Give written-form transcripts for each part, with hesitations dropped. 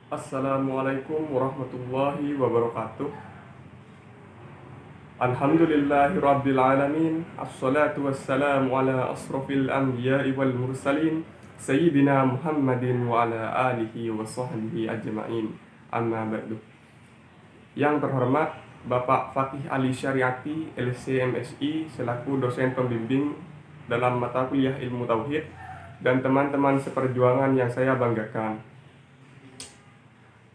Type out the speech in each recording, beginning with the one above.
Assalamualaikum warahmatullahi wabarakatuh. Alhamdulillahi alamin. Assalatu wassalamu ala asrafil anbiya'i wal mursalin Sayyidina Muhammadin wa ala alihi wa sahbihi ajma'in. Amma ba'du. Yang terhormat Bapak Fakih Ali Syariati LC/MSI selaku dosen pembimbing dalam mata kuliah ilmu tauhid dan teman-teman seperjuangan yang saya banggakan.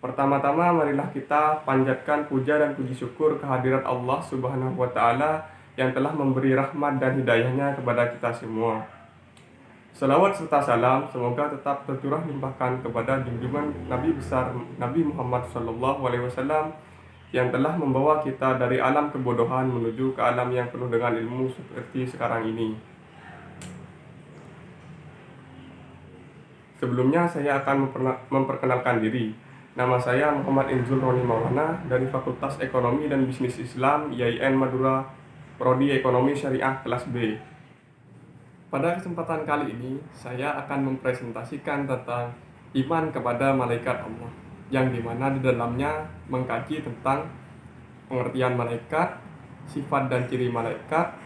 Pertama-tama marilah kita panjatkan puja dan puji syukur kehadirat Allah Subhanahu wa Ta'ala yang telah memberi rahmat dan hidayahnya kepada kita semua. Salawat serta salam semoga tetap tercurah limpahkan kepada junjungan Nabi besar Nabi Muhammad SAW yang telah membawa kita dari alam kebodohan menuju ke alam yang penuh dengan ilmu seperti sekarang ini. Sebelumnya saya akan memperkenalkan diri. Nama saya Muhammad Inzul Roni Maulana dari Fakultas Ekonomi dan Bisnis Islam IAIN Madura, Prodi Ekonomi Syariah kelas B. Pada kesempatan kali ini, saya akan mempresentasikan tentang iman kepada malaikat Allah, yang dimana di dalamnya mengkaji tentang pengertian malaikat, sifat dan ciri malaikat,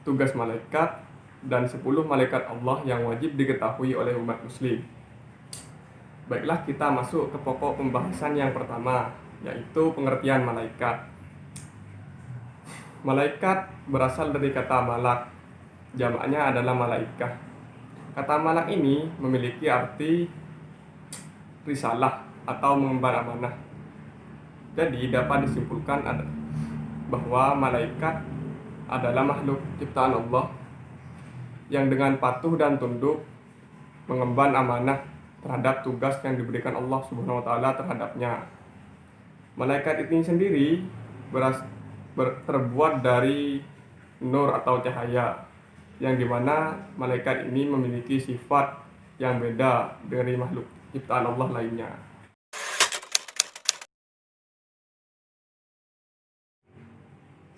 tugas malaikat, dan 10 malaikat Allah yang wajib diketahui oleh umat muslim. Baiklah, kita masuk ke pokok pembahasan yang pertama, yaitu pengertian malaikat. Malaikat berasal dari kata malak, jamaknya adalah malaikah. Kata malak ini memiliki arti risalah atau mengemban amanah. Jadi dapat disimpulkan bahwa malaikat adalah makhluk ciptaan Allah yang dengan patuh dan tunduk mengemban amanah terhadap tugas yang diberikan Allah Subhanahu wa Ta'ala terhadapnya. Malaikat ini sendiri terbuat dari nur atau cahaya, yang dimana malaikat ini memiliki sifat yang beda dari makhluk ciptaan Allah lainnya.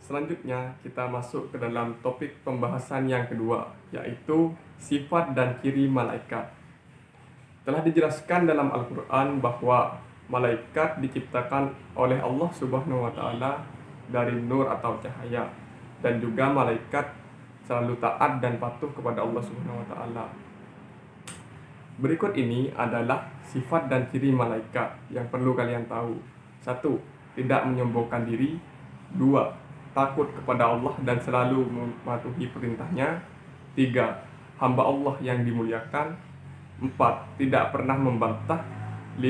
Selanjutnya kita masuk ke dalam topik pembahasan yang kedua, yaitu sifat dan ciri malaikat. Telah dijelaskan dalam Al-Quran bahwa malaikat diciptakan oleh Allah Subhanahu wa Ta'ala dari nur atau cahaya, dan juga malaikat selalu taat dan patuh kepada Allah Subhanahu wa Ta'ala. Berikut ini adalah sifat dan ciri malaikat yang perlu kalian tahu. 1. Tidak menyombongkan diri. 2. Takut kepada Allah dan selalu mematuhi perintahnya. 3. Hamba Allah yang dimuliakan. 4. Tidak pernah membantah. 5.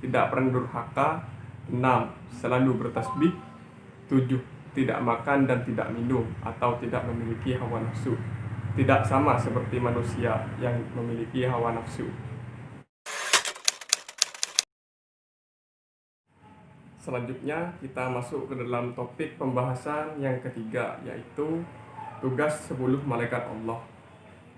Tidak pernah durhaka. 6. Selalu bertasbih. 7. Tidak makan dan tidak minum atau tidak memiliki hawa nafsu. Tidak sama seperti manusia yang memiliki hawa nafsu. Selanjutnya kita masuk ke dalam topik pembahasan yang ketiga, yaitu tugas 10 malaikat Allah.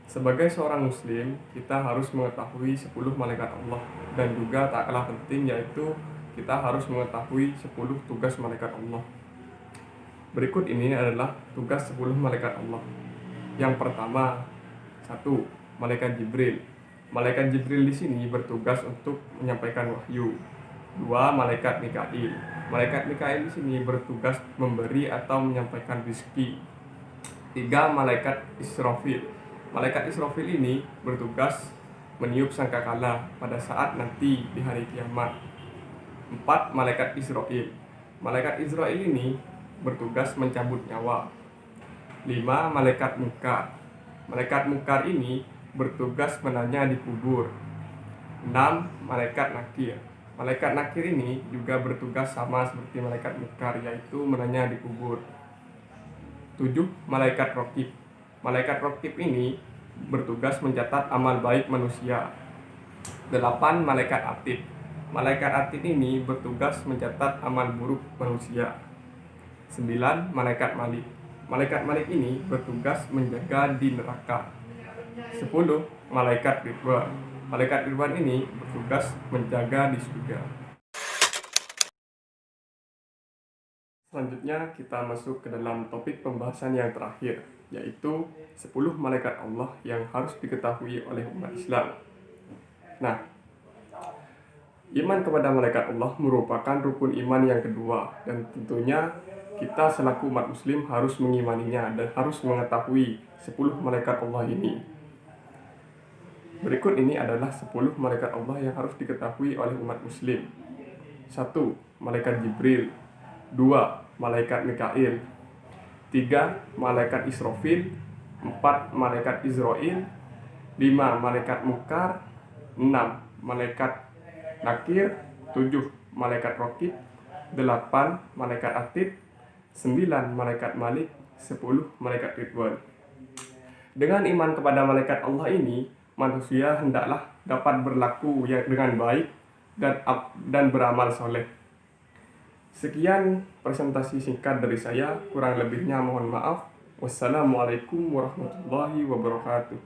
Sebagai seorang muslim, kita harus mengetahui 10 malaikat Allah, dan juga tak kalah penting yaitu kita harus mengetahui 10 tugas malaikat Allah. Berikut ini adalah tugas 10 malaikat Allah. Yang pertama, 1. Malaikat Jibril. Malaikat Jibril di sini bertugas untuk menyampaikan wahyu. 2. Malaikat Mikail. Malaikat Mikail di sini bertugas memberi atau menyampaikan rezeki. 3. Malaikat Israfil. Malaikat Israfil ini bertugas meniup sangkakala pada saat nanti di hari kiamat. 4. Malaikat Israil. Malaikat Israil ini bertugas mencabut nyawa. 5. Malaikat Munkar. Malaikat Munkar ini bertugas menanya di kubur. 6. Malaikat Nakir. Malaikat Nakir ini juga bertugas sama seperti malaikat Munkar, yaitu menanya di kubur. 7. Malaikat Raqib. Malaikat Raqib ini bertugas mencatat amal baik manusia. 8. Malaikat Atid. Malaikat Atid ini bertugas mencatat amal buruk manusia. 9. Malaikat Malik. Malaikat Malik ini bertugas menjaga di neraka. 10. Malaikat Ridwan. Malaikat Ridwan ini bertugas menjaga di surga. Selanjutnya kita masuk ke dalam topik pembahasan yang terakhir, yaitu 10 malaikat Allah yang harus diketahui oleh umat Islam. Nah, Iman kepada malaikat Allah merupakan rukun iman yang kedua, dan tentunya kita selaku umat muslim harus mengimaninya dan harus mengetahui 10 malaikat Allah ini. Berikut ini adalah 10 malaikat Allah yang harus diketahui oleh umat muslim. 1. Malaikat Jibril. 2. Malaikat Mikail. 3. Malaikat Israfil. 4. Malaikat Izrail. 5. Malaikat Munkar. 6. Malaikat Nakir. 7. Malaikat Raqib. 8. Malaikat Atid. 9. Malaikat Malik. 10. Malaikat Ridwan. Dengan iman kepada malaikat Allah ini, manusia hendaklah dapat berlaku dengan baik dan beramal soleh. Sekian presentasi singkat dari saya, kurang lebihnya mohon maaf. Wassalamualaikum warahmatullahi wabarakatuh.